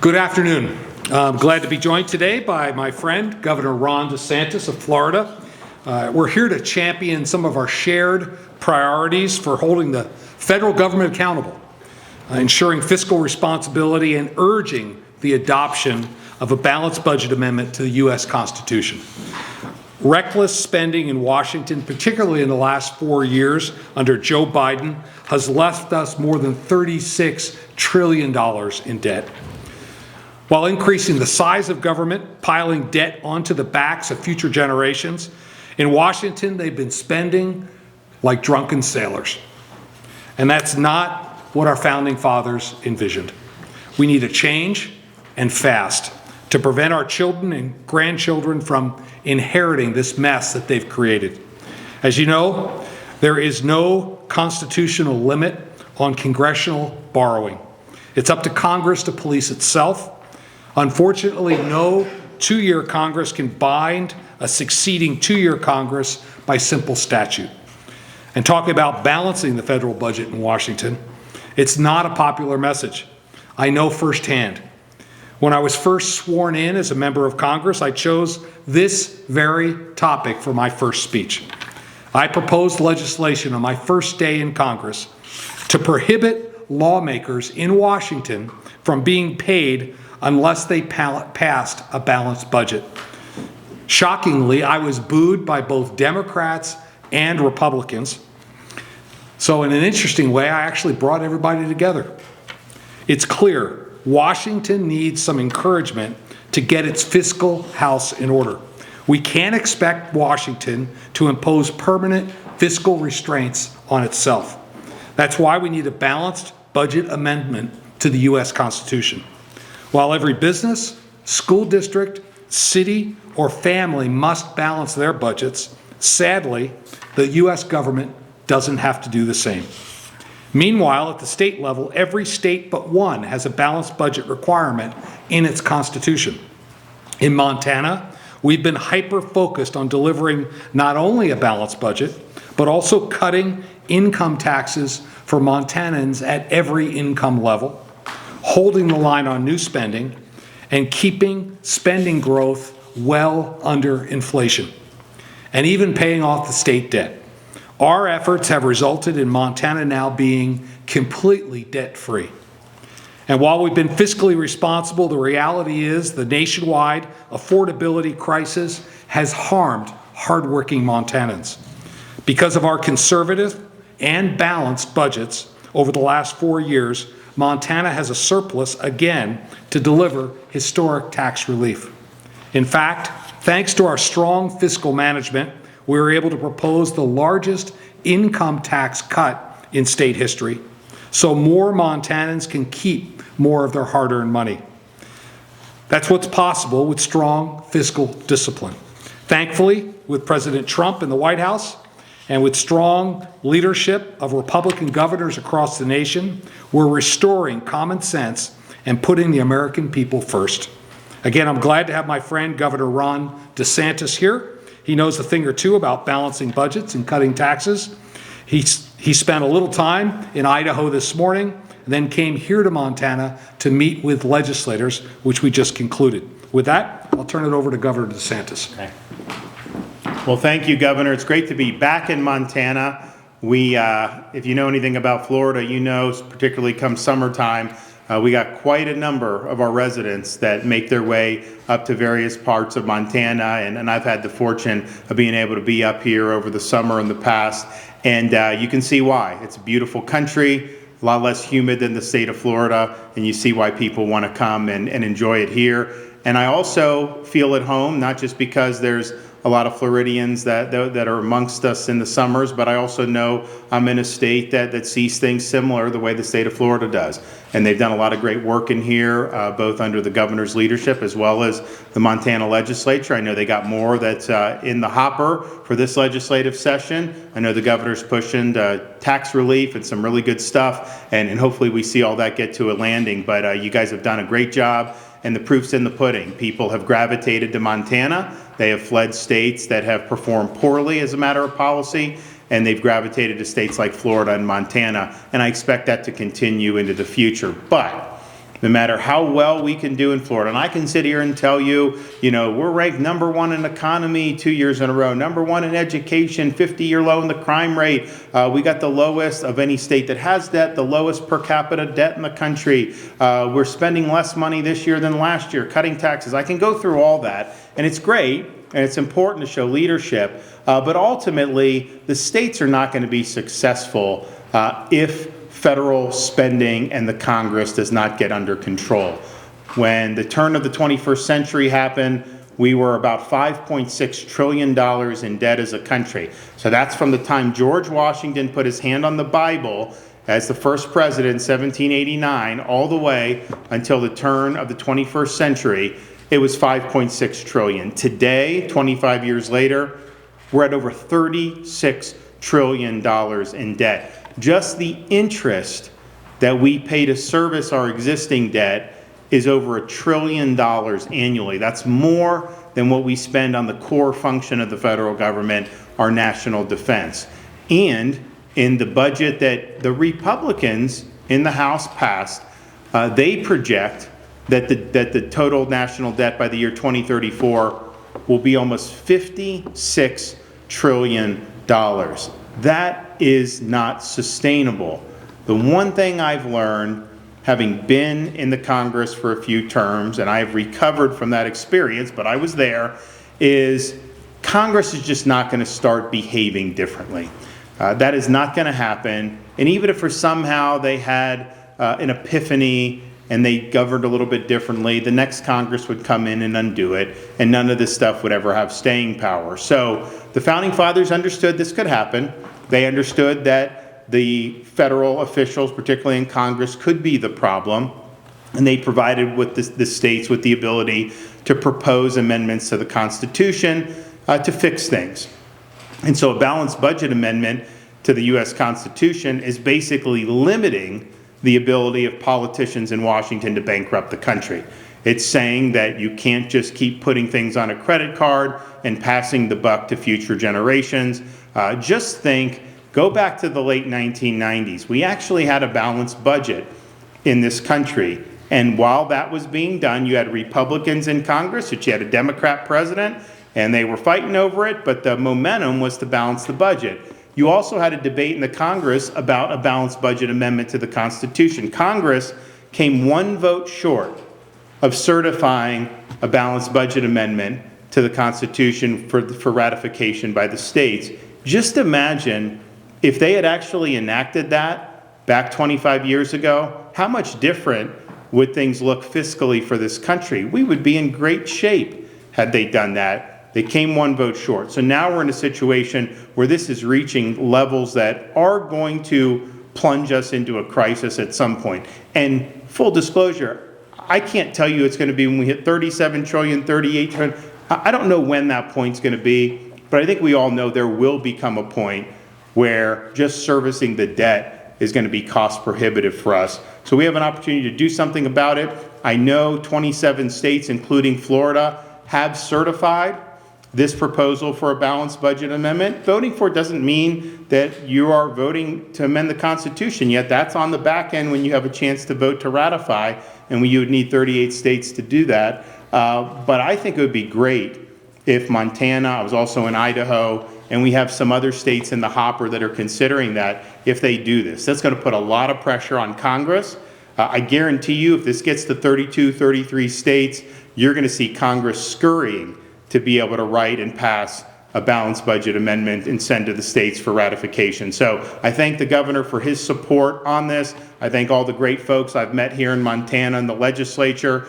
Good afternoon. I'm glad to be joined today by my friend, Governor Ron DeSantis of Florida. We're here to champion some of our shared priorities for holding the federal government accountable, ensuring fiscal responsibility, and urging the adoption of a balanced budget amendment to the U.S. Constitution. Reckless spending in Washington, particularly in the last 4 years under Joe Biden, has left us more than $36 trillion in debt. While increasing the size of government, piling debt onto the backs of future generations, in Washington they've been spending like drunken sailors. And that's not what our founding fathers envisioned. We need a change, and fast, to prevent our children and grandchildren from inheriting this mess that they've created. As you know, there is no constitutional limit on congressional borrowing. It's up to Congress to police itself. Unfortunately, no two-year Congress can bind a succeeding two-year Congress by simple statute. And talking about balancing the federal budget in Washington, it's not a popular message. I know firsthand. When I was first sworn in as a member of Congress, I chose this very topic for my first speech. I proposed legislation on my first day in Congress to prohibit lawmakers in Washington from being paid unless they passed a balanced budget. Shockingly, I was booed by both Democrats and Republicans. So in an interesting way, I actually brought everybody together. It's clear Washington needs some encouragement to get its fiscal house in order. We can't expect Washington to impose permanent fiscal restraints on itself. That's why we need a balanced budget amendment to the U.S. Constitution. While every business, school district, city, or family must balance their budgets, sadly, the U.S. government doesn't have to do the same. Meanwhile, at the state level, every state but one has a balanced budget requirement in its constitution. In Montana, we've been hyper-focused on delivering not only a balanced budget, but also cutting income taxes for Montanans at every income level, holding the line on new spending, and keeping spending growth well under inflation, and even paying off the state debt. Our efforts have resulted in Montana now being completely debt-free. And while we've been fiscally responsible, the reality is the nationwide affordability crisis has harmed hardworking Montanans. Because of our conservative and balanced budgets over the last 4 years, Montana has a surplus again to deliver historic tax relief. In fact, thanks to our strong fiscal management, we were able to propose the largest income tax cut in state history, so more Montanans can keep more of their hard-earned money. That's what's possible with strong fiscal discipline. Thankfully, with President Trump in the White House, and with strong leadership of Republican governors across the nation, we're restoring common sense and putting the American people first. Again, I'm glad to have my friend Governor Ron DeSantis here. He knows a thing or two about balancing budgets and cutting taxes. He spent a little time in Idaho this morning, and then came here to Montana to meet with legislators, which we just concluded. With that, I'll turn it over to Governor DeSantis. Okay. Well, thank you, Governor. It's great to be back in Montana. If you know anything about Florida, you know, particularly come summertime, we got quite a number of our residents that make their way up to various parts of Montana, and I've had the fortune of being able to be up here over the summer in the past, and you can see why. It's a beautiful country, a lot less humid than the state of Florida, and you see why people want to come and enjoy it here. And I also feel at home, not just because there's a lot of Floridians that are amongst us in the summers, but I also know I'm in a state that sees things similar the way the state of Florida does. And they've done a lot of great work in here, both under the governor's leadership as well as the Montana legislature. I know they got more that's in the hopper for this legislative session. I know the governor's pushing tax relief and some really good stuff, and hopefully we see all that get to a landing. But you guys have done a great job, and the proof's in the pudding. People have gravitated to Montana. They have fled states that have performed poorly as a matter of policy, and they've gravitated to states like Florida and Montana, and I expect that to continue into the future. But no matter how well we can do in Florida. And I can sit here and tell you, we're ranked #1 in economy 2 years in a row, #1 in education, 50-year low in the crime rate. We got the lowest of any state that has debt, the lowest per capita debt in the country. We're spending less money this year than last year, cutting taxes. I can go through all that, and it's great, and it's important to show leadership. But ultimately, the states are not going to be successful if federal spending and the Congress does not get under control. When the turn of the 21st century happened, we were about $5.6 trillion in debt as a country. So that's from the time George Washington put his hand on the Bible as the first president in 1789, all the way until the turn of the 21st century, it was $5.6 trillion. Today, 25 years later, we're at over $36 trillion in debt. Just the interest that we pay to service our existing debt is over $1 trillion annually. That's more than what we spend on the core function of the federal government, our national defense. And in the budget that the Republicans in the House passed, they project that the total national debt by the year 2034 will be almost $56 trillion. That is not sustainable. The one thing I've learned, having been in the Congress for a few terms, and I've recovered from that experience, but I was there, is Congress is just not going to start behaving differently. That is not going to happen. And even if for somehow they had an epiphany and they governed a little bit differently, the next Congress would come in and undo it, and none of this stuff would ever have staying power. So the Founding Fathers understood this could happen. They understood that the federal officials, particularly in Congress, could be the problem, and they provided with the states with the ability to propose amendments to the Constitution to fix things. And so a balanced budget amendment to the U.S. Constitution is basically limiting the ability of politicians in Washington to bankrupt the country. It's saying that you can't just keep putting things on a credit card and passing the buck to future generations. Just think, go back to the late 1990s. We actually had a balanced budget in this country. And while that was being done, you had Republicans in Congress, which you had a Democrat president, and they were fighting over it, but the momentum was to balance the budget. You also had a debate in the Congress about a balanced budget amendment to the Constitution. Congress came one vote short of certifying a balanced budget amendment to the Constitution for ratification by the states. Just imagine if they had actually enacted that back 25 years ago, how much different would things look fiscally for this country? We would be in great shape had they done that. They came one vote short. So now we're in a situation where this is reaching levels that are going to plunge us into a crisis at some point. And full disclosure, I can't tell you it's going to be when we hit 37 trillion, 38 trillion. I don't know when that point's going to be, but I think we all know there will become a point where just servicing the debt is going to be cost prohibitive for us. So we have an opportunity to do something about it. I know 27 states, including Florida, have certified this proposal for a balanced budget amendment. Voting for it doesn't mean that you are voting to amend the Constitution yet. That's on the back end when you have a chance to vote to ratify, and you would need 38 states to do that. But I think it would be great if Montana, I was also in Idaho, and we have some other states in the hopper that are considering that, if they do this. That's going to put a lot of pressure on Congress. I guarantee you if this gets to 32, 33 states, you're going to see Congress scurrying to be able to write and pass a balanced budget amendment and send to the states for ratification. So I thank the governor for his support on this. I thank all the great folks I've met here in Montana in the legislature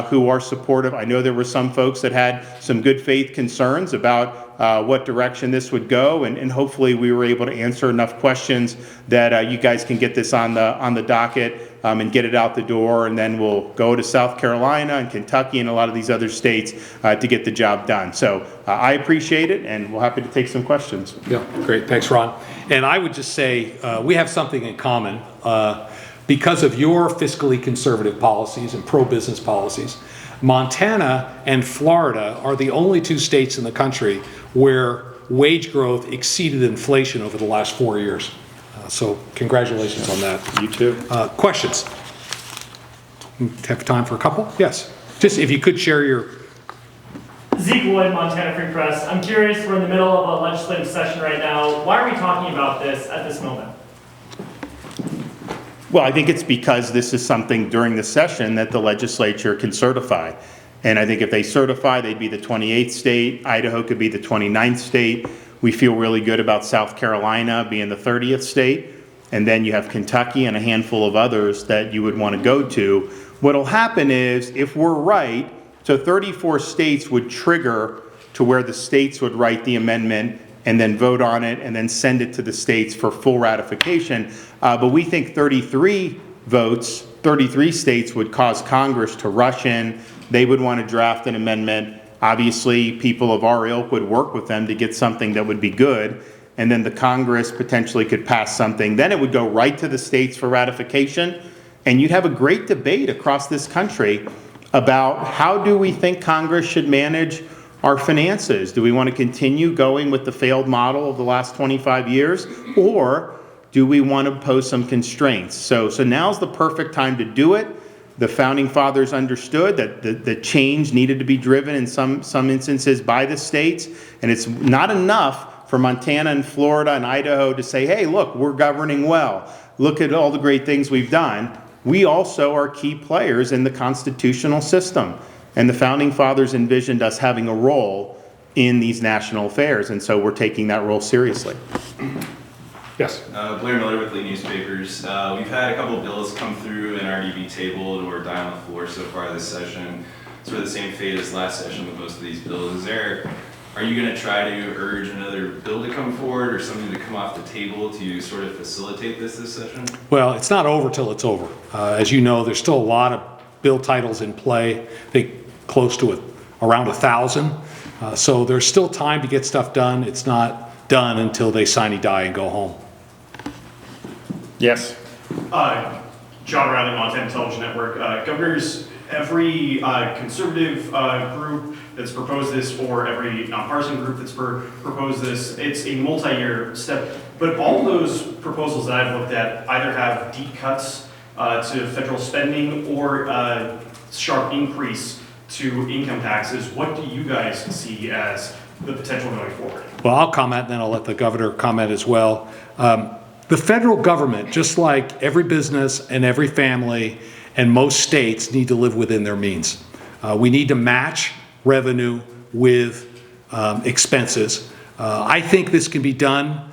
who are supportive. I know there were some folks that had some good faith concerns about what direction this would go, and hopefully we were able to answer enough questions that you guys can get this on the docket and get it out the door, and then we'll go to South Carolina and Kentucky and a lot of these other states to get the job done. So I appreciate it, and we're happy to take some questions. Yeah, great. Thanks, Ron. And I would just say we have something in common. Because of your fiscally conservative policies and pro-business policies, Montana and Florida are the only two states in the country where wage growth exceeded inflation over the last 4 years. So congratulations on that. You too. Questions? Have time for a couple? Yes. Just if you could share your... Zeke Wood, Montana Free Press. I'm curious, we're in the middle of a legislative session right now. Why are we talking about this at this moment? Well, I think it's because this is something during the session that the legislature can certify. And I think if they certify, they'd be the 28th state. Idaho could be the 29th state. We feel really good about South Carolina being the 30th state. And then you have Kentucky and a handful of others that you would want to go to. What'll happen is, if we're right, so 34 states would trigger to where the states would write the amendment and then vote on it and then send it to the states for full ratification. But we think 33 votes, 33 states would cause Congress to rush in. They would want to draft an amendment. Obviously, people of our ilk would work with them to get something that would be good. And then the Congress potentially could pass something. Then it would go right to the states for ratification. And you'd have a great debate across this country about how do we think Congress should manage our finances. Do we want to continue going with the failed model of the last 25 years? Or do we want to pose some constraints? So now's the perfect time to do it. The founding fathers understood that the change needed to be driven in some instances by the states. And it's not enough for Montana and Florida and Idaho to say, hey, look, we're governing well. Look at all the great things we've done. We also are key players in the constitutional system. And the founding fathers envisioned us having a role in these national affairs. And so we're taking that role seriously. Yes. Blair Miller with Lee Newspapers. We've had a couple of bills come through and already be tabled or die on the floor so far this session. Sort of the same fate as last session with most of these bills. Are you going to try to urge another bill to come forward or something to come off the table to sort of facilitate this session? Well, it's not over till it's over. As you know, there's still a lot of bill titles in play. I think close to around 1,000. So there's still time to get stuff done. It's not done until they sine die and go home. Yes. John Riley, Montana Television Network. Governors, every conservative group that's proposed this, or every nonpartisan group that's proposed this, it's a multi-year step. But all those proposals that I've looked at either have deep cuts to federal spending or sharp increase to income taxes. What do you guys see as the potential going forward? Well, I'll comment, and then I'll let the governor comment as well. The federal government, just like every business and every family and most states, need to live within their means. We need to match revenue with expenses. I think this can be done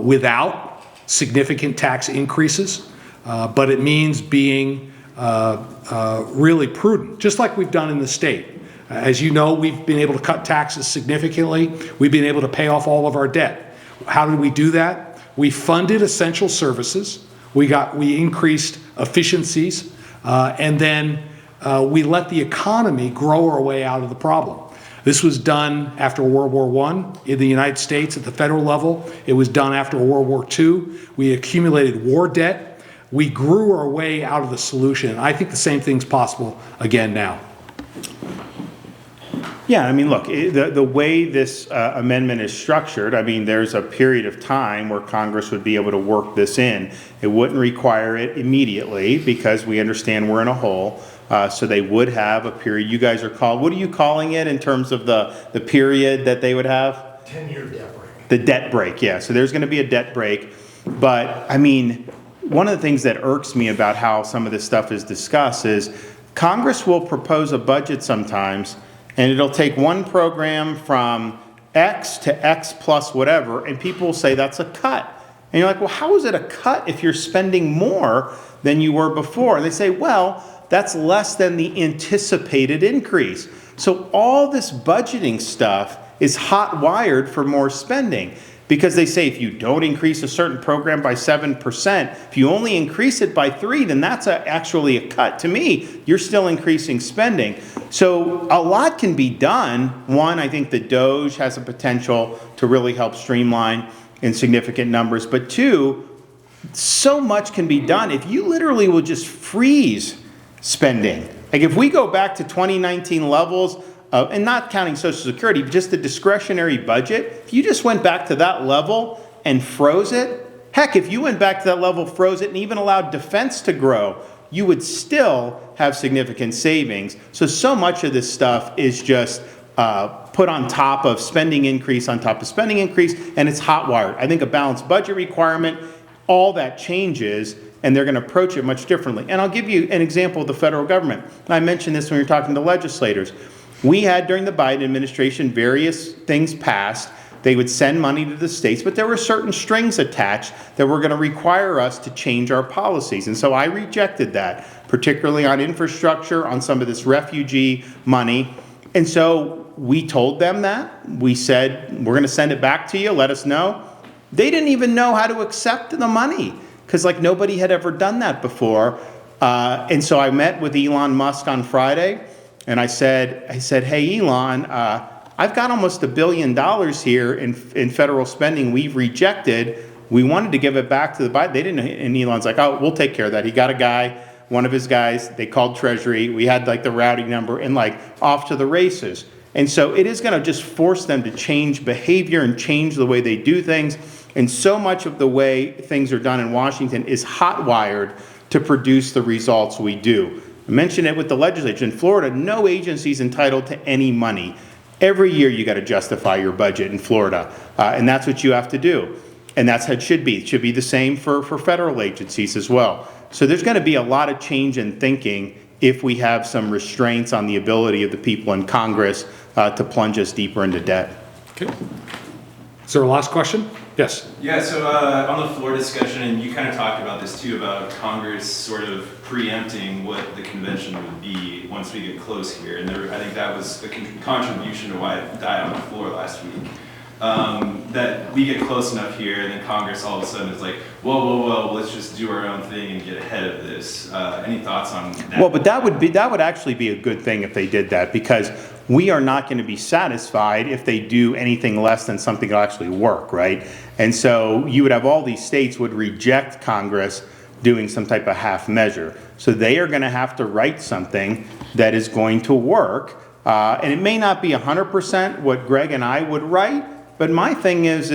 without significant tax increases, but it means being really prudent, just like we've done in the state. As you know, we've been able to cut taxes significantly. We've been able to pay off all of our debt. How did we do that? We funded essential services. We increased efficiencies, and then we let the economy grow our way out of the problem. This was done after World War I in the United States at the federal level. It was done after World War II. We accumulated war debt. We grew our way out of the solution. I think the same thing's possible again now. Yeah, I mean, look, the way this amendment is structured, I mean, there's a period of time where Congress would be able to work this in. It wouldn't require it immediately because we understand we're in a hole. So they would have a period. You guys are what are you calling it in terms of the period that they would have? 10-year debt break. The debt break, yeah. So there's going to be a debt break. But, I mean, one of the things that irks me about how some of this stuff is discussed is Congress will propose a budget sometimes, and it'll take one program from X to X plus whatever, and people will say that's a cut. And you're like, well, how is it a cut if you're spending more than you were before? And they say, well, that's less than the anticipated increase. So all this budgeting stuff is hot wired for more spending. Because they say if you don't increase a certain program by 7%, if you only increase it by 3%, then that's actually a cut. To me, you're still increasing spending. So a lot can be done. One, I think the DOGE has a potential to really help streamline in significant numbers. But two, so much can be done if you literally will just freeze spending. Like if we go back to 2019 levels, and not counting Social Security, but just the discretionary budget, if you just went back to that level and froze it, heck, if you went back to that level, froze it, and even allowed defense to grow you would still have significant savings. So much of this stuff is just put on top of spending increase on top of spending increase, and it's hot wired. I think a balanced budget requirement, all that changes, and they're going to approach it much differently. And I'll give you an example of the federal government. I mentioned this when we were talking to legislators. We had, during the Biden administration, various things passed. They would send money to the states, but there were certain strings attached that were going to require us to change our policies. And so I rejected that, particularly on infrastructure, on some of this refugee money. And so we told them that. We said, we're going to send it back to you, let us know. They didn't even know how to accept the money, because like nobody had ever done that before. And so I met with Elon Musk on Friday, and I said, hey, Elon, I've got almost $1 billion here in federal spending we've rejected. We wanted to give it back to the Biden. They didn't, and Elon's like, oh, we'll take care of that. He got a guy, one of his guys, they called Treasury. We had like the routing number and like off to the races. And so it is going to just force them to change behavior and change the way they do things. And so much of the way things are done in Washington is hot wired to produce the results we do. I mentioned it with the legislature. In Florida, no agency is entitled to any money. Every year you got to justify your budget in Florida, and that's what you have to do. And that's how it should be. It should be the same for federal agencies as well. So there's going to be a lot of change in thinking if we have some restraints on the ability of the people in Congress to plunge us deeper into debt. Okay. Is there a last question? Yes. Yeah, so on the floor discussion, and you kind of talked about this too, about Congress sort of preempting what the convention would be once we get close here. And I think that was a contribution to why it died on the floor last week. That we get close enough here, and then Congress all of a sudden is like, whoa, let's just do our own thing and get ahead of this. Any thoughts on that? Well, but that would actually be a good thing if they did that, because we are not going to be satisfied if they do anything less than something that'll actually work, right? And so you would have all these states would reject Congress doing some type of half measure. So they are going to have to write something that is going to work. And it may not be 100% what Greg and I would write, but my thing is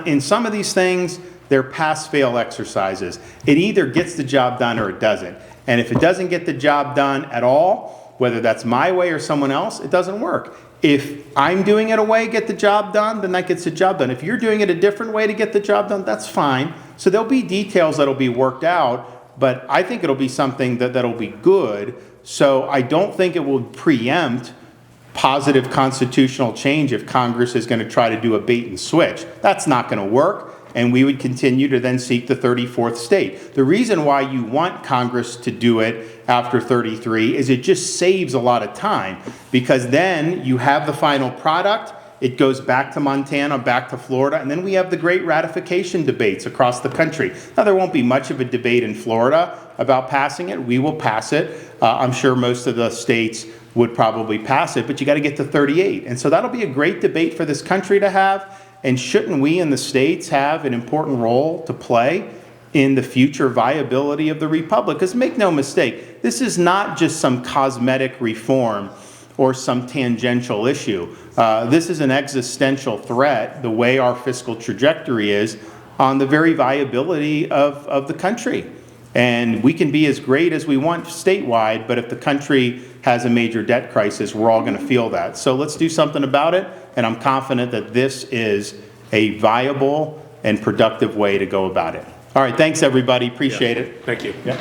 in some of these things, they're pass-fail exercises. It either gets the job done or it doesn't. And if it doesn't get the job done at all, whether that's my way or someone else, it doesn't work. If I'm doing it a way to get the job done, then that gets the job done. If you're doing it a different way to get the job done, that's fine. So there'll be details that'll be worked out, but I think it'll be something that'll be good. So I don't think it will preempt positive constitutional change if Congress is going to try to do a bait and switch. That's not going to work, and we would continue to then seek the 34th state. The reason why you want Congress to do it after 33 is it just saves a lot of time, because then you have the final product, it goes back to Montana, back to Florida, and then we have the great ratification debates across the country. Now, there won't be much of a debate in Florida about passing it. We will pass it. I'm sure most of the states would probably pass it, but you got to get to 38. And so that'll be a great debate for this country to have. And shouldn't we in the states have an important role to play in the future viability of the republic? Because make no mistake, this is not just some cosmetic reform or some tangential issue. This is an existential threat, the way our fiscal trajectory is, on the very viability of the country. And we can be as great as we want statewide, but if the country has a major debt crisis, we're all going to feel that. So let's do something about it, and I'm confident that this is a viable and productive way to go about it. All right, thanks everybody, appreciate it. Thank you. Yep.